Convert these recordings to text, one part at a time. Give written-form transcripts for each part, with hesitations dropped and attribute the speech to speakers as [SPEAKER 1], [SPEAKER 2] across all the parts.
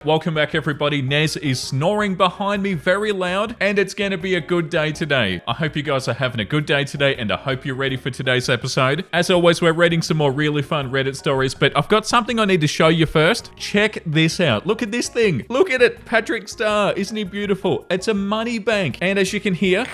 [SPEAKER 1] Welcome back everybody. Nez is snoring behind me very loud and it's going to be a good day today. I hope you guys are having a good day today and I hope you're ready for today's episode. As always, we're reading some more really fun Reddit stories, but I've got something I need to show you first. Check this out. Look at this thing. Look at it. Patrick Star. Isn't he beautiful? It's a money bank. And as you can hear,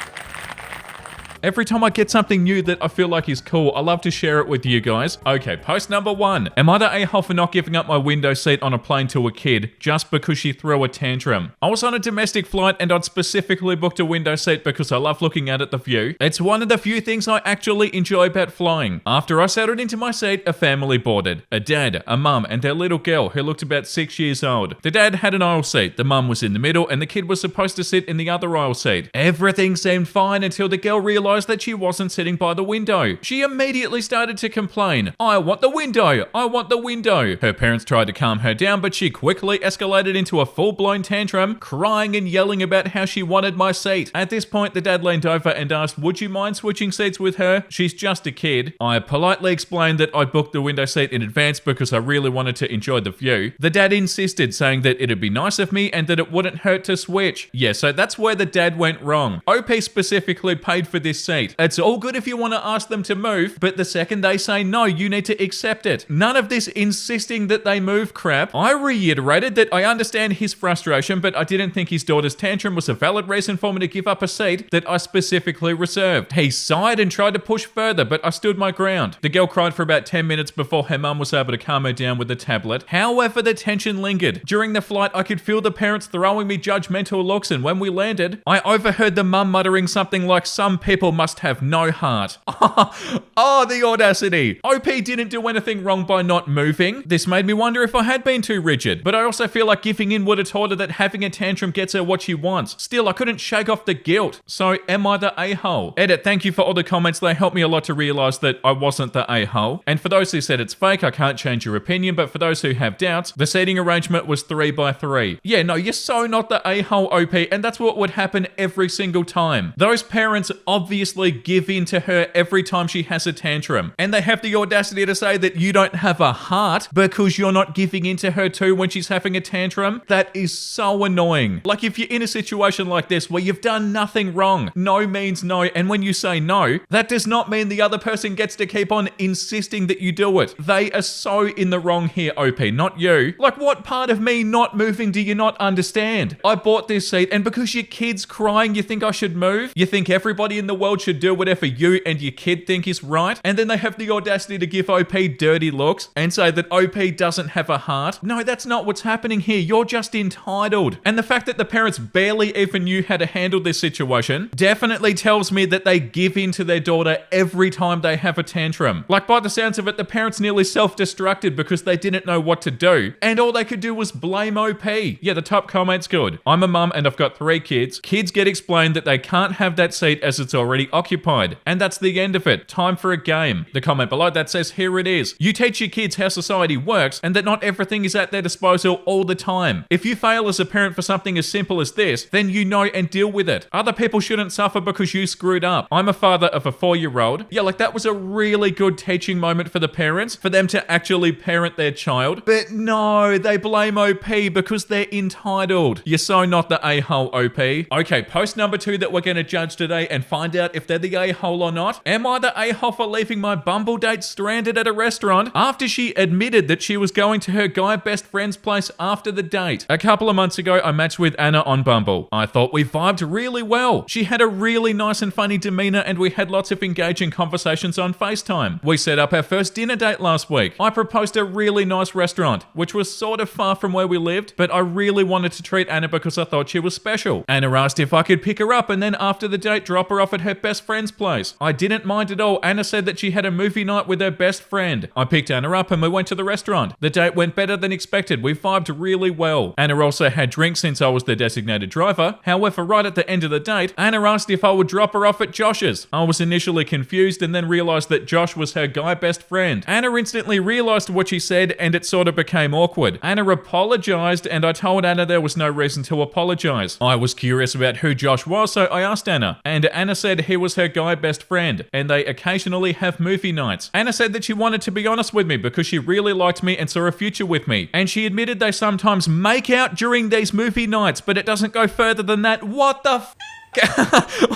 [SPEAKER 1] every time I get something new that I feel like is cool, I love to share it with you guys. Okay, post number 1. Am I the a-hole for not giving up my window seat on a plane to a kid just because she threw a tantrum? I was on a domestic flight and I'd specifically booked a window seat because I love looking out at the view. It's one of the few things I actually enjoy about flying. After I settled into my seat, a family boarded. A dad, a mum, and their little girl who looked about 6 years old. The dad had an aisle seat, the mum was in the middle, and the kid was supposed to sit in the other aisle seat. Everything seemed fine until the girl realized that she wasn't sitting by the window. She immediately started to complain. I want the window! I want the window! Her parents tried to calm her down, but she quickly escalated into a full-blown tantrum, crying and yelling about how she wanted my seat. At this point, the dad leaned over and asked, would you mind switching seats with her? She's just a kid. I politely explained that I booked the window seat in advance because I really wanted to enjoy the view. The dad insisted, saying that it'd be nice of me and that it wouldn't hurt to switch. Yeah, so that's where the dad went wrong. OP specifically paid for this seat. It's all good if you want to ask them to move, but the second they say no, you need to accept it. None of this insisting that they move crap. I reiterated that I understand his frustration, but I didn't think his daughter's tantrum was a valid reason for me to give up a seat that I specifically reserved. He sighed and tried to push further, but I stood my ground. The girl cried for about 10 minutes before her mum was able to calm her down with a tablet. However, the tension lingered. During the flight, I could feel the parents throwing me judgmental looks, and when we landed, I overheard the mum muttering something like, some people must have no heart. Oh, the audacity. OP didn't do anything wrong by not moving. This made me wonder if I had been too rigid, but I also feel like giving in would have taught her that having a tantrum gets her what she wants. Still, I couldn't shake off the guilt. So, am I the a-hole? Edit, thank you for all the comments. They helped me a lot to realize that I wasn't the a-hole. And for those who said it's fake, I can't change your opinion, but for those who have doubts, the seating arrangement was 3x3. Yeah, no, you're so not the a-hole, OP, and that's what would happen every single time. Those parents obviously give in to her every time she has a tantrum. And they have the audacity to say that you don't have a heart because you're not giving in to her too when she's having a tantrum. That is so annoying. Like if you're in a situation like this where you've done nothing wrong, no means no, and when you say no, that does not mean the other person gets to keep on insisting that you do it. They are so in the wrong here, OP, not you. Like what part of me not moving do you not understand? I bought this seat and because your kid's crying you think I should move? You think everybody in the world should do whatever you and your kid think is right, and then they have the audacity to give OP dirty looks and say that OP doesn't have a heart. No, that's not what's happening here. You're just entitled. And the fact that the parents barely even knew how to handle this situation definitely tells me that they give in to their daughter every time they have a tantrum. Like by the sounds of it, the parents nearly self-destructed because they didn't know what to do, and all they could do was blame OP. Yeah, the top comment's good. I'm a mum and I've got 3 kids. Kids get explained that they can't have that seat as it's already occupied, and that's the end of it. Time for a game. The comment below that says, here it is. You teach your kids how society works and that not everything is at their disposal all the time. If you fail as a parent for something as simple as this, then you know and deal with it. Other people shouldn't suffer because you screwed up. I'm a father of a 4-year-old. Yeah, like that was a really good teaching moment for the parents, for them to actually parent their child. But no, they blame OP because they're entitled. You're so not the a-hole, OP. Okay, post number 2 that we're going to judge today and find out if they're the a-hole or not. Am I the a-hole for leaving my Bumble date stranded at a restaurant after she admitted that she was going to her guy best friend's place after the date? A couple of months ago, I matched with Anna on Bumble. I thought we vibed really well. She had a really nice and funny demeanor and we had lots of engaging conversations on FaceTime. We set up our first dinner date last week. I proposed a really nice restaurant, which was sort of far from where we lived, but I really wanted to treat Anna because I thought she was special. Anna asked if I could pick her up and then after the date drop her off at her best friend's place. I didn't mind at all. Anna said that she had a movie night with her best friend. I picked Anna up and we went to the restaurant. The date went better than expected. We vibed really well. Anna also had drinks since I was the designated driver. However, right at the end of the date, Anna asked if I would drop her off at Josh's. I was initially confused and then realized that Josh was her guy best friend. Anna instantly realized what she said and it sort of became awkward. Anna apologized and I told Anna there was no reason to apologize. I was curious about who Josh was, so I asked Anna, and Anna said he was her guy best friend, and they occasionally have movie nights. Anna said that she wanted to be honest with me because she really liked me and saw a future with me. And she admitted they sometimes make out during these movie nights, but it doesn't go further than that. What the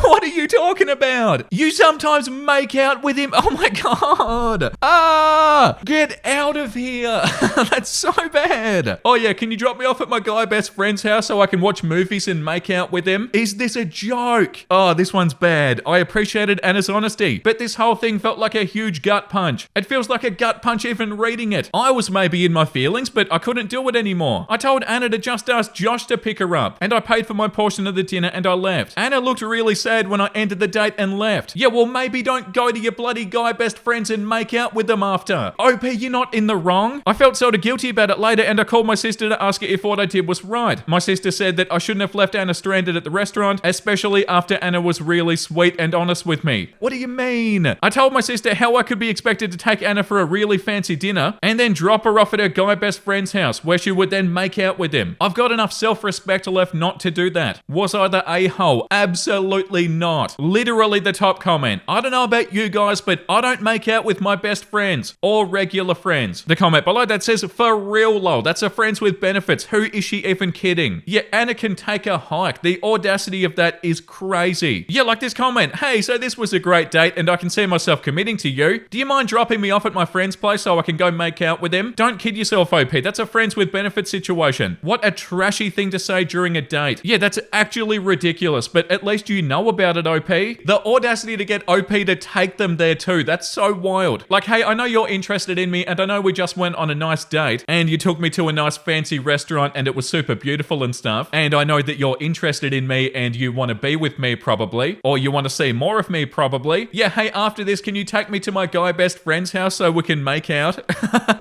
[SPEAKER 1] what are you talking about? You sometimes make out with him? Oh my god. Get out of here. That's so bad. Oh yeah, can you drop me off at my guy best friend's house so I can watch movies and make out with him? Is this a joke? Oh, this one's bad. I appreciated Anna's honesty, but this whole thing felt like a huge gut punch. It feels like a gut punch even reading it. I was maybe in my feelings, but I couldn't do it anymore. I told Anna to just ask Josh to pick her up, and I paid for my portion of the dinner and I left. Anna looked really sad when I ended the date and left. Yeah, well, maybe don't go to your bloody guy best friends and make out with them after. OP, you're not in the wrong. I felt sort of guilty about it later, and I called my sister to ask her if what I did was right. My sister said that I shouldn't have left Anna stranded at the restaurant, especially after Anna was really sweet and honest with me. What do you mean? I told my sister how I could be expected to take Anna for a really fancy dinner and then drop her off at her guy best friend's house, where she would then make out with him. I've got enough self-respect left not to do that. Was I the a-hole? Absolutely not. Literally the top comment. I don't know about you guys, but I don't make out with my best friends or regular friends. The comment below that says, for real lol, that's a friends with benefits. Who is she even kidding? Yeah, Anna can take a hike. The audacity of that is crazy. Yeah, like this comment. Hey, so this was a great date and I can see myself committing to you. Do you mind dropping me off at my friend's place so I can go make out with him? Don't kid yourself, OP. That's a friends with benefits situation. What a trashy thing to say during a date. Yeah, that's actually ridiculous, but at least you know about it, OP. The audacity to get OP to take them there too. That's so wild. Like, hey, I know you're interested in me and I know we just went on a nice date and you took me to a nice fancy restaurant and it was super beautiful and stuff. And I know that you're interested in me and you want to be with me probably, or you want to see more of me probably. Yeah, hey, after this, can you take me to my guy best friend's house so we can make out?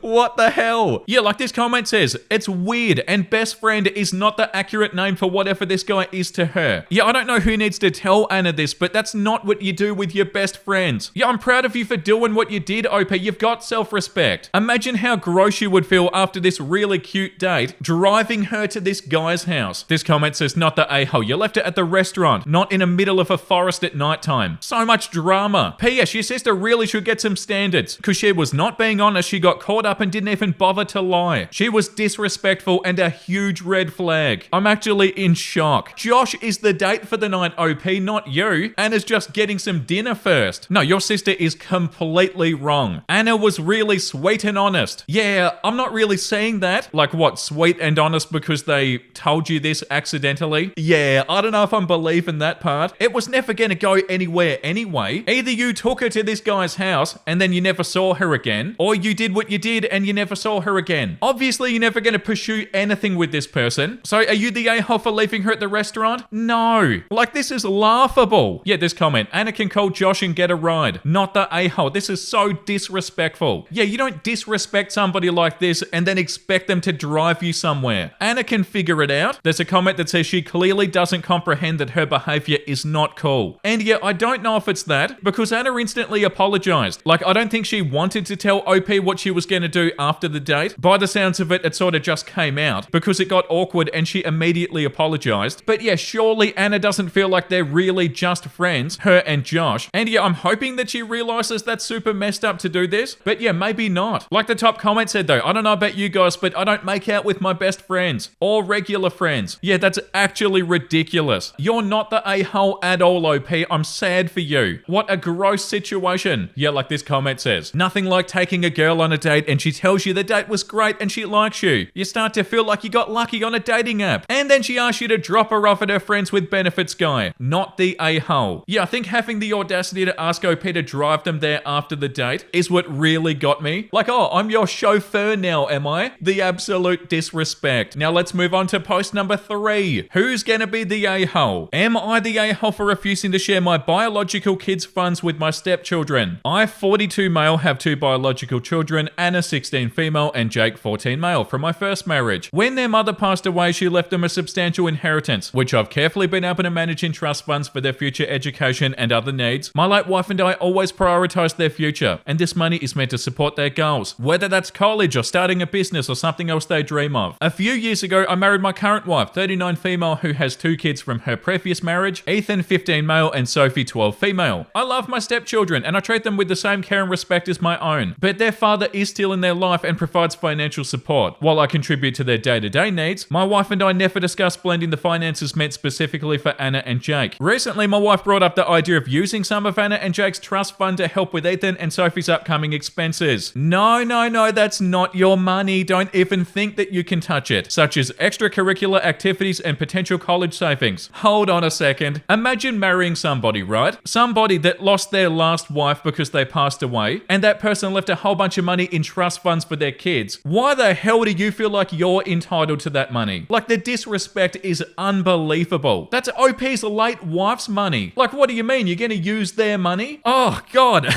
[SPEAKER 1] What the hell? Yeah, like this comment says, it's weird and best friend is not the accurate name for whatever this guy is to her. Yeah, I don't know who needs to tell Anna this, but that's not what you do with your best friends. Yeah, I'm proud of you for doing what you did, OP. You've got self-respect. Imagine how gross you would feel after this really cute date, driving her to this guy's house. This comment says, not the a-hole. You left her at the restaurant, not in the middle of a forest at nighttime. So much drama. P.S. Your sister really should get some standards, because she was not being honest. She got caught up and didn't even bother to lie. She was disrespectful and a huge red flag. I'm actually in shock. Josh is the date for the night, OP, not you. Anna's just getting some dinner first. No, your sister is completely wrong. Anna was really sweet and honest. Yeah, I'm not really saying that. Like what, sweet and honest because they told you this accidentally? Yeah, I don't know if I'm believing that part. It was never gonna go anywhere anyway. Either you took her to this guy's house and then you never saw her again, or you did what you did and you never saw her again. Obviously, you're never gonna pursue anything with this person. So are you the a-hole for leaving her at the restaurant? No. Like, this is laughable. Yeah, this comment. Anna can call Josh and get a ride. Not the a-hole. This is so disrespectful. Yeah, you don't disrespect somebody like this and then expect them to drive you somewhere. Anna can figure it out. There's a comment that says she clearly doesn't comprehend that her behavior is not cool. And yeah, I don't know if it's that, because Anna instantly apologized. Like, I don't think she wanted to tell OP what she was going to do after the date. By the sounds of it, it sort of just came out because it got awkward and she immediately apologized. But yeah, surely Anna doesn't feel like they're really just friends, her and Josh. And yeah, I'm hoping that she realizes that's super messed up to do this. But yeah, maybe not. Like the top comment said though, I don't know about you guys, but I don't make out with my best friends or regular friends. Yeah, that's actually ridiculous. You're not the a-hole at all, OP. I'm sad for you. What a gross situation. Yeah, like this comment says, nothing like taking a girl on a date and she tells you the date was great and she likes you. You start to feel like you got lucky on a dating app. And then she asks you to drop her off at her friends with benefits guy. Not the a-hole. Yeah, I think having the audacity to ask OP to drive them there after the date is what really got me. Like, oh, I'm your chauffeur now, am I? The absolute disrespect. Now let's move on to post number 3. Who's gonna be the a-hole? Am I the a-hole for refusing to share my biological kids' funds with my stepchildren? I, 42 male, have 2 biological children, Anna, 16 female, and Jake, 14 male, from my first marriage. When their mother passed away, she left them a substantial inheritance, which I've carefully been able to manage in trust funds for their future education and other needs. My late wife and I always prioritize their future, and this money is meant to support their goals, whether that's college or starting a business or something else they dream of. A few years ago, I married my current wife, 39 female, who has 2 kids from her previous marriage, Ethan 15 male and Sophie 12 female. I love my stepchildren and I treat them with the same care and respect as my own, but their father is still in their life and provides financial support. While I contribute to their day-to-day needs, my wife and I never discuss blending the finances meant specifically for Anna and Jake. Recently, my wife brought up the idea of using some of Anna and Jake's trust fund to help with Ethan and Sophie's upcoming expenses. No, that's not your money. Don't even think that you can touch it, such as extracurricular activities and potential college savings. Hold on a second. Imagine marrying somebody, right? Somebody that lost their last wife because they passed away, and that person left a whole bunch of money in trust funds for their kids. Why the hell do you feel like you're entitled to that money? Like, the disrespect is unbelievable. That's OP's late wife's money. Like, what do you mean? You're gonna use their money? Oh, God.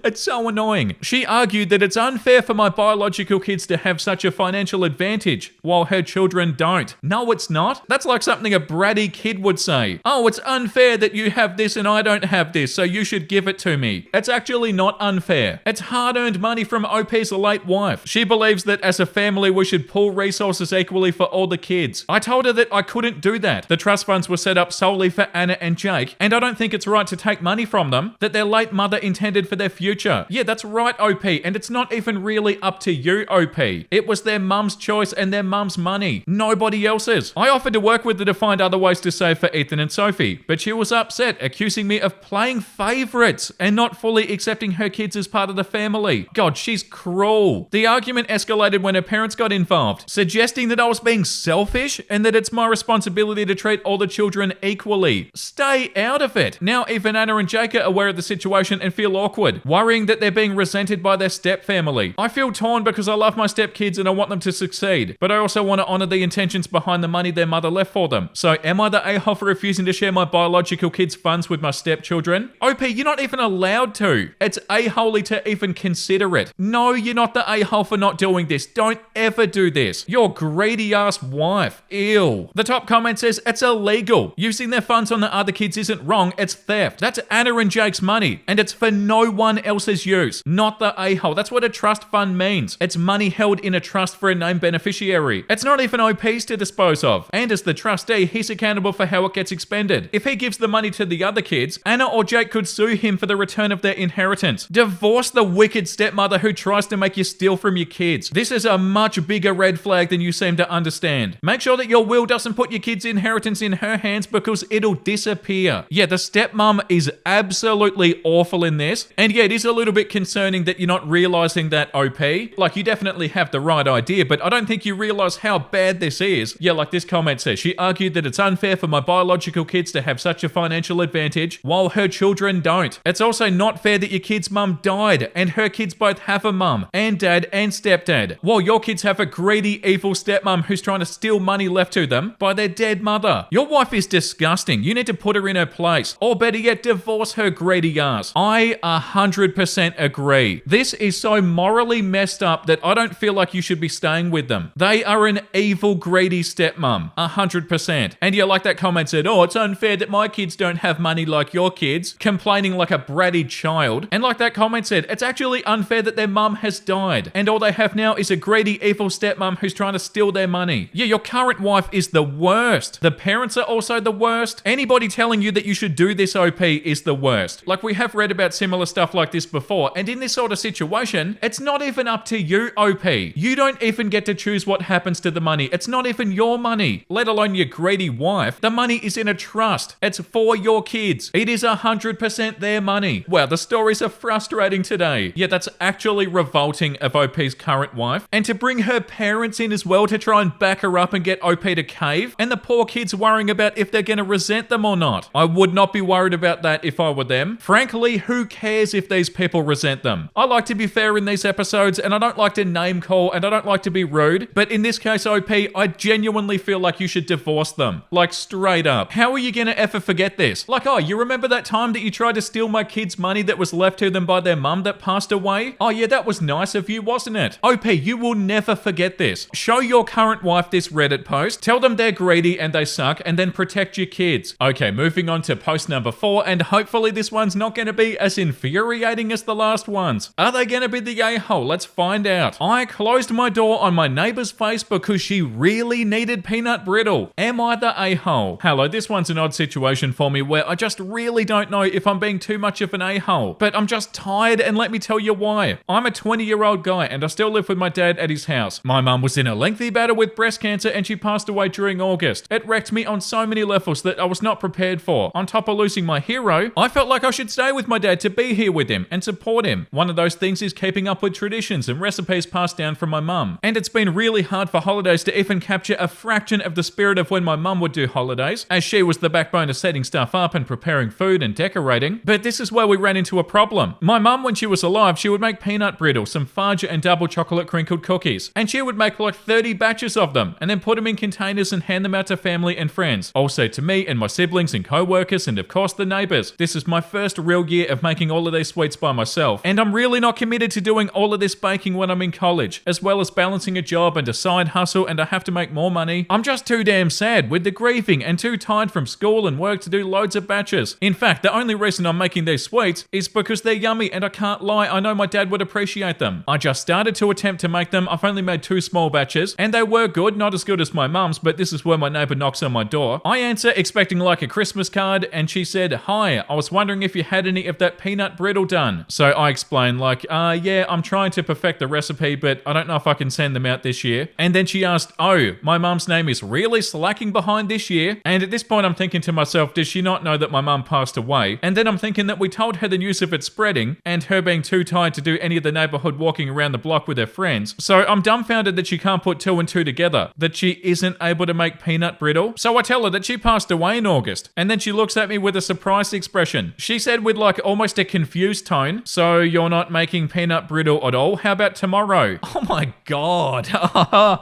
[SPEAKER 1] It's so annoying. She argued that it's unfair for my biological kids to have such a financial advantage, while her children don't. No, it's not. That's like something a bratty kid would say. Oh, it's unfair that you have this and I don't have this, so you should give it to me. It's actually not unfair. It's hard-earned money from OP's late wife. She believes that as a family we should pool resources equally for all the kids. I told her that I couldn't do that. The trust funds were set up solely for Anna and Jake, and I don't think it's right to take money from them that their late mother intended for their future. Yeah, that's right, OP, and it's not even really up to you, OP. It was their mum's choice and their mum's money, nobody else's. I offered to work with her to find other ways to save for Ethan and Sophie, but she was upset, accusing me of playing favorites and not fully accepting her kids as part of the family. God, she's cruel. The argument escalated when her parents got involved, suggesting that I was being selfish and that it's my responsibility to treat all the children equally. Stay out of it. Now even Anna and Jake are aware of the situation and feel awkward, worrying that they're being resented by their step family. I feel torn because I love my step kids and I want them to succeed, but I also want to honor the intentions behind the money their mother left for them. So am I the a-hole for refusing to share my biological kids' funds with my stepchildren? OP, you're not even allowed to. It's a-holey to even consider it. No, you're not the a-hole for not doing this. Don't ever do this. Your greedy ass wife. Ew. The top comment says it's illegal. Using their funds on the other kids isn't wrong, it's theft. That's Anna and Jake's money, and it's for no one else's use. Not the a-hole. That's what a trust fund means. It's money held in a trust for a named beneficiary. It's not even OP's to dispose of. And as the trustee, he's accountable for how it gets expended. If he gives the money to the other kids, Anna or Jake could sue him for the return of their inheritance. Divorce the wicked stepmother who tries to make you steal from your kids. This is a much bigger red flag than you seem to understand. Make sure that your will doesn't put your kids' inheritance in her hands because it'll disappear. Yeah, the stepmom is absolutely awful in this. And yeah, it is a little bit concerning that you're not realizing that, OP. Like, you definitely have the right idea, but I don't think you realize how bad this is. Yeah, like this comment says, she argued that it's unfair for my biological kids to have such a financial advantage while her children don't. It's also not fair that your kid's mum died and her kids both have a mum and dad and stepdad, while your kids have a greedy, evil stepmom who's trying to steal money left to them by their dead mother. Your wife is disgusting. You need to put her in her place, or better yet, divorce her greedy ass. I 100% agree. This is so morally messed up that I don't feel like you should be staying with them. They are an evil, greedy stepmom. 100%. And yeah, like that comment said, oh, it's unfair that my kids don't have money like your kids, complaining like a bratty child. And like that comment said, it's actually unfair that their mum has died, and all they have now is a greedy, evil stepmom who's trying to steal their money. Yeah, your current wife is the worst. The parents are also the worst. Anybody telling you that you should do this, OP, is the worst. Like, we have read about similar stuff like this before, and in this sort of situation, it's not even up to you, OP. You don't even get to choose what happens to the money. It's not even your money, let alone your greedy wife. The money is in a trust. It's for your kids. It is 100% their money. Wow, the stories are frustrating today. Yeah, that's actually revolting of OP's current wife. And to bring her parents in as well to try and back her up and get OP to cave, and the poor kids worrying about if they're gonna resent them or not. I would not be worried about that if I were them. Frankly, who cares if these people resent them? I like to be fair in these episodes, and I don't like to name call, and I don't like to be rude, but in this case, OP, I genuinely feel like you should divorce them. Like, straight up. How are you gonna ever forget this? Like, oh, you remember that time that you tried to steal my kids' money that was left to them by their mum that passed away? Oh yeah, that was nice of you, wasn't it? OP, you will never forget this. Show your current wife this Reddit post, tell them they're greedy and they suck, and then protect your kids. Okay, moving on to post number 4, and hopefully this one's not going to be as infuriating as the last ones. Are they going to be the a-hole? Let's find out. I closed my door on my neighbor's face because she really needed peanut brittle. Am I the a-hole? Hello, this one's an odd situation for me where I just really don't know if I'm being too much of an a-hole, but I'm just tired, and let me tell you why. I'm a 20-year-old guy and I still live with my dad at his house. My mum was in a lengthy battle with breast cancer and she passed away during August. It wrecked me on so many levels that I was not prepared for. On top of losing my hero, I felt like I should stay with my dad to be here with him and support him. One of those things is keeping up with traditions and recipes passed down from my mum. And it's been really hard for holidays to even capture a fraction of the spirit of when my mum would do holidays, as she was the backbone of setting stuff up and preparing food and decorating. But this is where we ran into a problem. My mum, when she was alive, she would make peanut brittle, some fudge and double chocolate crinkled cookies. And she would make like 30 batches of them and then put them in containers and hand them out to family and friends. Also to me and my siblings and co-workers and of course the neighbors. This is my first real year of making all of these sweets by myself. And I'm really not committed to doing all of this baking when I'm in college, as well as balancing a job and a side hustle, and I have to make more money. I'm just too damn sad with the grieving and too tired from school and work to do loads of batches. In fact, the only reason I'm making these sweets is because they're yummy, and I can't lie, I know my dad would appreciate them. I just started to attempt to make them. I've only made 2 small batches, and they were good, not as good as my mum's, but this is where my neighbor knocks on my door. I answer expecting like a Christmas card, and she said, "Hi, I was wondering if you had any of that peanut brittle done." So I explained like, yeah, I'm trying to perfect the recipe, but I don't know if I can send them out this year. And then she asked, "Oh, my mum's name is really slacking behind this year?" And at this point I'm thinking to myself, does she not know that my mum passed away? And then I'm thinking that we told her the news of it spreading and her being too tired to do any of the neighborhood walking around the block with her friends. So I'm dumbfounded that she can't put 2 and 2 together, that she isn't able to make peanut brittle. So I tell her that she passed away in August, and then she looks at me with a surprised expression. She said with like almost a confused tone, "So you're not making peanut brittle at all? How about tomorrow?" Oh my god.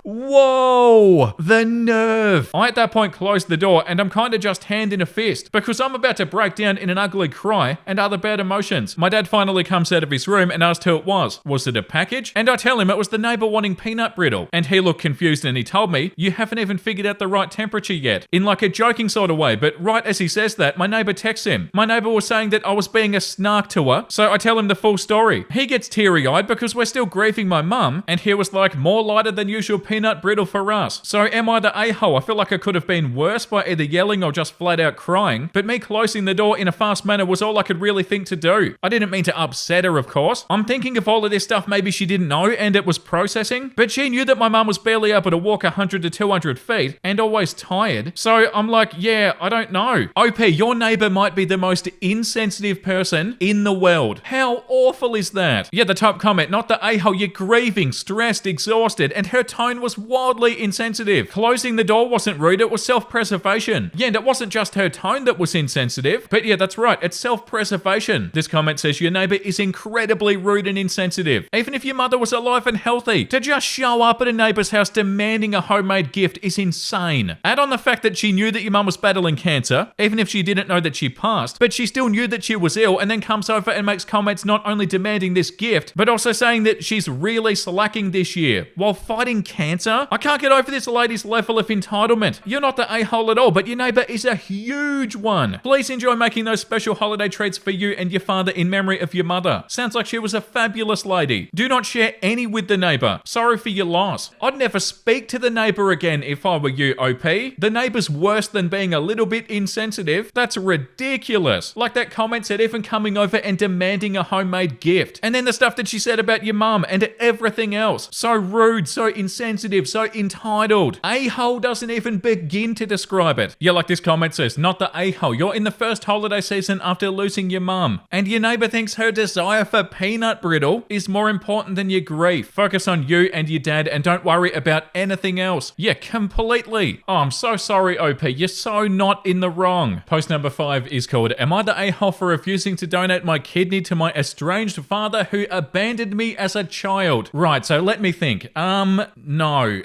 [SPEAKER 1] Whoa, the nerve. I at that point closed the door and I'm kind of just hand in a fist because I'm about to break down in an ugly cry and other bad emotions. My dad finally comes out of his room and asked who it was. Was it a package? And I tell him it was the neighbor wanting peanut brittle. And he looked confused and he told me, "You haven't even figured out the right temperature yet." In like a joking sort of way, but right as he says that, my neighbor texts him. My neighbor was saying that I was being a snark to her, so I tell him the full story. He gets teary-eyed because we're still grieving my mum, and he was like, "More lighter than usual peanut brittle for us." So am I the a-hole? I feel like I could have been worse by either yelling or just flat out crying, but me closing the door in a fast manner was all I could really think to do. I didn't mean to upset her, of course. I'm thinking of all of this stuff maybe she didn't know and it was processing, but she knew that my mum was barely able to walk 100 to 200 feet and always tired. So I'm like, yeah, I don't know. OP, your neighbor might be the most insensitive person in the world. How awful is that? Yeah, the top comment, "Not the a-hole, you're grieving, stressed, exhausted," and her tone was wildly insensitive. Closing the door wasn't rude, it was self-preservation. Yeah, and it wasn't just her tone that was insensitive, but yeah, that's right, it's self-preservation. This comment says, "Your neighbor is incredibly rude and insensitive. Even if your mother was alive and healthy, to just show up at a neighbor's house demanding a homemade gift is insane. Add on the fact that she knew that your mum was battling cancer, even if she didn't know that she passed, but she still knew that she was ill, and then comes over and makes comments not only demanding this gift, but also saying that she's really slacking this year while fighting cancer. I can't get over this lady's level of entitlement. You're not the a-hole at all, but your neighbor is a huge one. Please enjoy making those special holiday treats for you and your father in memory of your mother. Sounds like she was a fabulous lady. Do not share any with the neighbor. Sorry for your loss." I'd never speak to the neighbor again if I were you, OP. The neighbor's worse than being a little bit insensitive. That's ridiculous. Like that comment said, even coming over and demanding a homemade gift. And then the stuff that she said about your mum and everything else. So rude, so insensitive, so entitled. A-hole doesn't even begin to describe it. Yeah, like this comment says, "Not the a-hole. You're in the first holiday season after losing your mum, and your neighbor thinks her desire for peanut brittle is more important than your grief. Focus on you and your dad and don't worry about anything else." Yeah, completely. Oh, I'm so sorry, OP. You're so not in the wrong. Post number 5 is called, "Am I the a-hole for refusing to donate my kidney to my estranged father who abandoned me as a child?" Right, so let me think. No.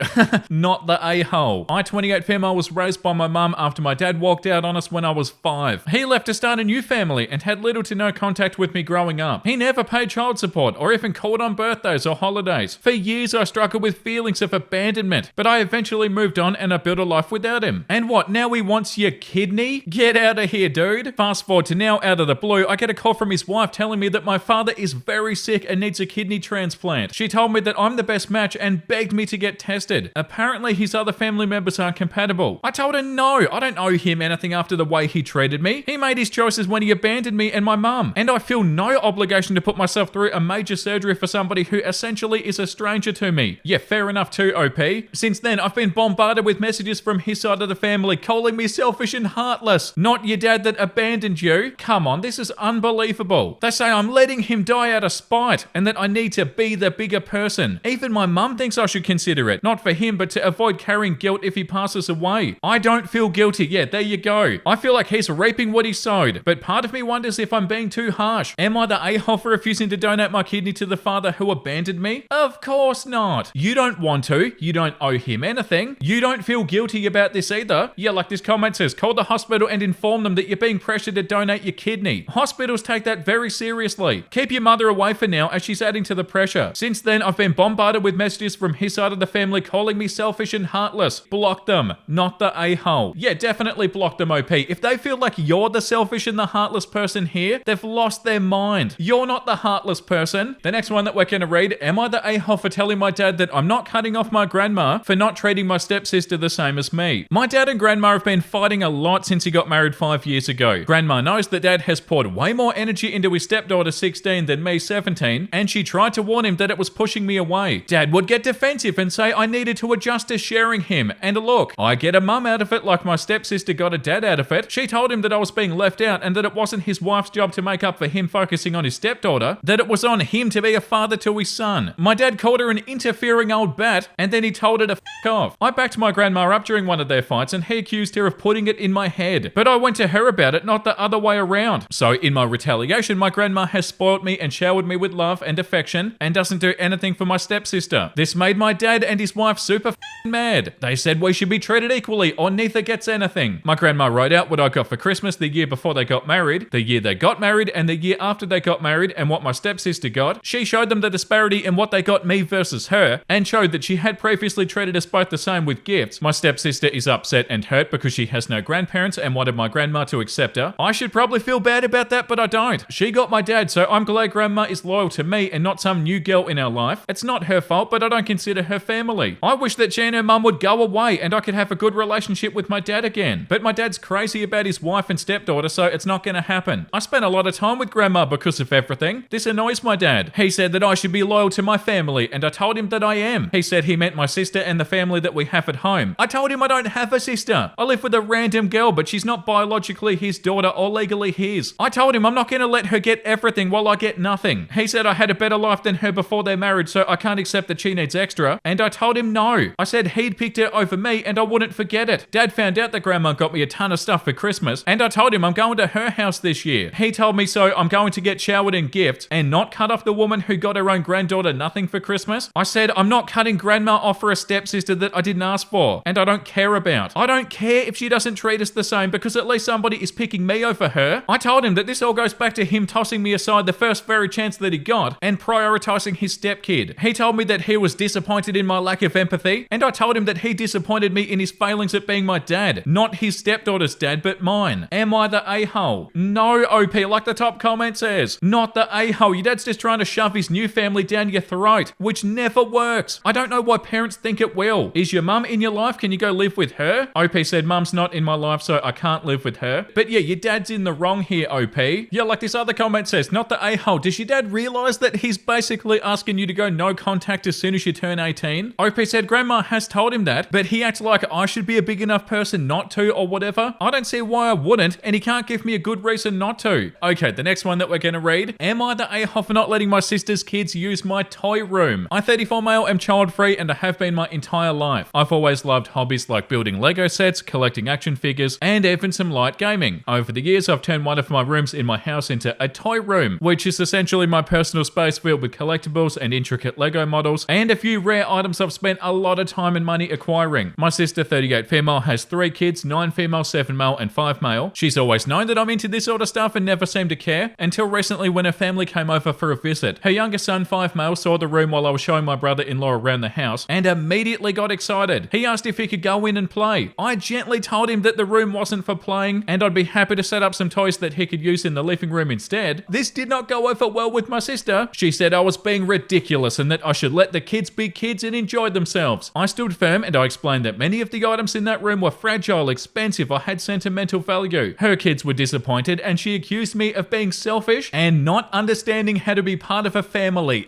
[SPEAKER 1] Not the a-hole. I, 28 female, was raised by my mum after my dad walked out on us when I was 5. He left to start a new family and had little to no contact with me growing up. He never paid child support or even called on birthdays or holidays. For years I struggled with feelings of abandonment, but I eventually moved on and I built a life without him. And what, now now he wants your kidney? Get out of here, dude. Fast forward to now, out of the blue, I get a call from his wife telling me that my father is very sick and needs a kidney transplant. She told me that I'm the best match and begged me to get tested. Apparently, his other family members aren't compatible. I told her no, I don't owe him anything after the way he treated me. He made his choices when he abandoned me and my mum, and I feel no obligation to put myself through a major surgery for somebody who essentially is a stranger to me. Yeah, fair enough too, OP. Since then, I've been bombarded with messages from his side of the family calling me selfish and heartless. Not your dad that abandoned you. Come on, this is unbelievable. They say I'm letting him die out of spite and that I need to be the bigger person. Even my mum thinks I should consider it. Not for him, but to avoid carrying guilt if he passes away. I don't feel guilty. Yeah, there you go. I feel like he's reaping what he sowed. But part of me wonders if I'm being too harsh. Am I the a-hole for refusing to donate my kidney to the father who abandoned me? Of course not. You don't want to. You don't owe him anything. You don't feel guilty about this either. Yeah, like this comment says, call the hospital and inform them that you're being pressured to donate your kidney. Hospitals take that very seriously. Keep your mother away for now as she's adding to the pressure. Since then, I've been bombarded with messages from his side of the family calling me selfish and heartless. Block them, not the a-hole. Yeah, definitely block them, OP. If they feel like you're the selfish and the heartless person here, they've lost their mind. You're not the heartless person. The next one that we're going to read, am I the a-hole for telling my dad that I'm not cutting off my grandma for not treating my stepsister the same as me? My dad and grandma have been fighting a lot since he got married 5 years ago. Grandma knows that dad has poured way more energy into his stepdaughter 16 than me 17, and she tried to warn him that it was pushing me away. Dad would get defensive and say I needed to adjust to sharing him, and look, I get a mum out of it like my stepsister got a dad out of it. She told him that I was being left out and that it wasn't his wife's job to make up for him focusing on his stepdaughter, that it was on him to be a father to his son. My dad called her an interfering old bat, and then he told her to f*** off. I backed my grandma up during one of their fights and he accused her of putting it in my head, but I went to her about it, not the other way around. So in my retaliation, my grandma has spoiled me and showered me with love and affection and doesn't do anything for my stepsister. This made my dad and his wife super f***ing mad. They said we should be treated equally or neither gets anything. My grandma wrote out what I got for Christmas the year before they got married, the year they got married, and the year after they got married, and what my stepsister got. She showed them the disparity in what they got me versus her, and showed that she had previously treated us both the same with gifts. My stepsister is upset and hurt because she has no grandparents and wanted my grandma to accept her. I should probably feel bad about that, but I don't. She got my dad, so I'm glad grandma is loyal to me and not some new girl in our life. It's not her fault, but I don't consider her family. I wish that she and her mum would go away and I could have a good relationship with my dad again. But my dad's crazy about his wife and stepdaughter, so it's not going to happen. I spent a lot of time with grandma because of everything. This annoys my dad. He said that I should be loyal to my family, and I told him that I am. He said he meant my sister and the family that we have at home. I told him I don't have a sister. I live with a random girl, but she's not biologically his daughter or legally his. I told him I'm not going to let her get everything while I get nothing. He said I had a better life than her before they married, so I can't accept that she needs extra. And I told him no. I said he'd picked her over me and I wouldn't forget it. Dad found out that grandma got me a ton of stuff for Christmas, and I told him I'm going to her house this year. He told me so I'm going to get showered in gifts and not cut off the woman who got her own granddaughter nothing for Christmas. I said I'm not cutting grandma off for a stepsister that I didn't ask for and I don't care about. I don't care if she doesn't treat us the same because at least somebody is picking me over her. I told him that this all goes back to him tossing me aside the first very chance that he got and prioritizing his stepkid. He told me that he was disappointed in my lack of empathy, and I told him that he disappointed me in his failings at being my dad. Not his stepdaughter's dad, but mine. Am I the a-hole? No, OP, like the top comment says. Not the a-hole. Your dad's just trying to shove his new family down your throat, which never works. I don't know why parents think it will. Is your mum in your life? Can you go live with her? OP said mum's not in my life, so I can't live with her. But yeah, your dad's in the wrong here, OP. Yeah, like this other comment says, not the a-hole. Does your dad realize that he's basically asking you to go no contact as soon as you turn 18? OP said grandma has told him that, but he acts like I should be a big enough person not to or whatever. I don't see why I wouldn't, and he can't give me a good reason not to. Okay, the next one that we're going to read. Am I the a-hole for not letting my sister's kids use my toy room? I, 34 male, am child-free and I have been my entire life. I've always loved hobbies like building Lego sets, collecting action figures, and even some light gaming. Over the years, I've turned one of my rooms in my house into a toy room, which is essentially my personal space filled with collectibles and intricate Lego models, and a few rare items I've spent a lot of time and money acquiring. My sister, 38 female, has 3 kids, 9 female, 7 male, and 5 male. She's always known that I'm into this sort of stuff and never seemed to care, until recently when her family came over for a visit. Her youngest son, 5 male, saw the room while I was showing my brother-in-law around the house and immediately got excited. He asked if he could go in and play. I gently gently told him that the room wasn't for playing and I'd be happy to set up some toys that he could use in the living room instead. This did not go over well with my sister. She said I was being ridiculous and that I should let the kids be kids and enjoy themselves. I stood firm and I explained that many of the items in that room were fragile, expensive, or had sentimental value. Her kids were disappointed and she accused me of being selfish and not understanding how to be part of a family.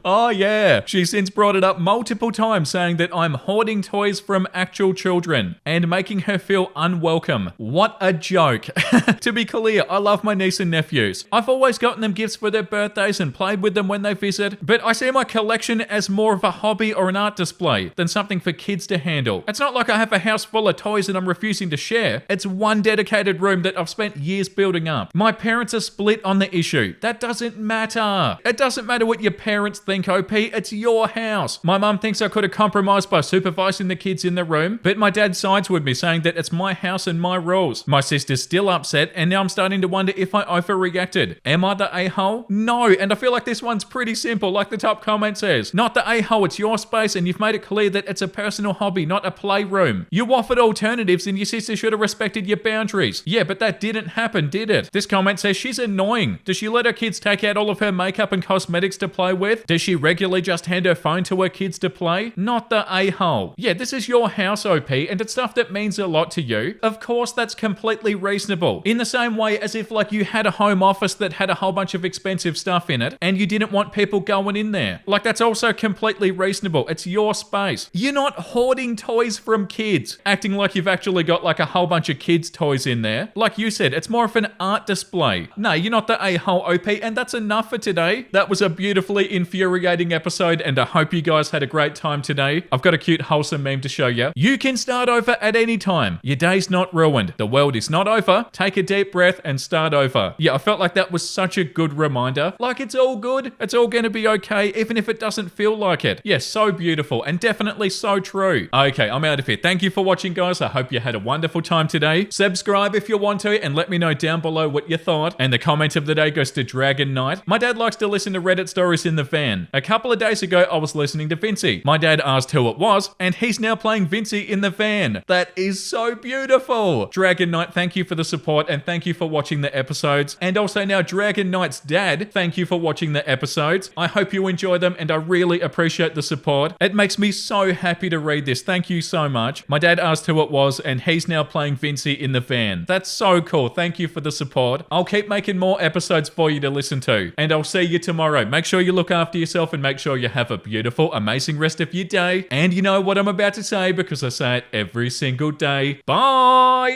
[SPEAKER 1] Oh yeah. She's since brought it up multiple times saying that I'm hoarding toys from actual children and making her feel unwelcome. What a joke. To be clear, I love my niece and nephews. I've always gotten them gifts for their birthdays and played with them when they visit, but I see my collection as more of a hobby or an art display than something for kids to handle. It's not like I have a house full of toys and I'm refusing to share. It's one dedicated room that I've spent years building up. My parents are split on the issue. That doesn't matter. It doesn't matter what your parents think, OP. It's your house. My mum thinks I could have compromised by supervising the kids in the room, but my dad sides with me saying that it's my house and my rules. My sister's still upset and now I'm starting to wonder if I overreacted. Am I the a-hole? No, and I feel like this one's pretty simple, like the top comment says. Not the a-hole, it's your space and you've made it clear that it's a personal hobby, not a playroom. You offered alternatives and your sister should have respected your boundaries. Yeah, but that didn't happen, did it? This comment says she's annoying. Does she let her kids take out all of her makeup and cosmetics to play with? Does she regularly just hand her phone to her kids to play? Not the a-hole. Yeah, this is your house, OP, and it's stuff that means a lot to you. Of course, that's completely reasonable. In the same way as if like you had a home office that had a whole bunch of expensive stuff in it and you didn't want people going in there. Like that's also completely reasonable. It's your space. You're not hoarding toys from kids, acting like you've actually got like a whole bunch of kids' toys in there. Like you said, it's more of an art display. No, you're not the a-hole, OP, and that's enough for today. That was a beautifully infuriating episode and I hope you guys had a great time today. I've got a cute wholesome meme to show you. You can start over at any time. Your day's not ruined. The world is not over. Take a deep breath and start over. Yeah, I felt like that was such a good reminder. Like it's all good. It's all going to be okay, even if it doesn't feel like it. Yeah, so beautiful and definitely so true. Okay, I'm out of here. Thank you for watching, guys. I hope you had a wonderful time today. Subscribe if you want to and let me know down below what you thought. And the comment of the day goes to Dragon Knight. My dad likes to listen to Reddit stories in the van. A couple of days ago, I was listening to Vincey. My dad asked who it was, and he's now playing Vincey in the van. That is so beautiful. Dragon Knight, thank you for the support and thank you for watching the episodes. And also now Dragon Knight's dad, thank you for watching the episodes. I hope you enjoy them and I really appreciate the support. It makes me so happy to read this. Thank you so much. My dad asked who it was and he's now playing Vincey in the van. That's so cool. Thank you for the support. I'll keep making more episodes for you to listen to. And I'll see you tomorrow. Make sure you look after yourself and make sure you have a beautiful, amazing rest of your day. And you know what I'm about to say because I say it every single day. Bye!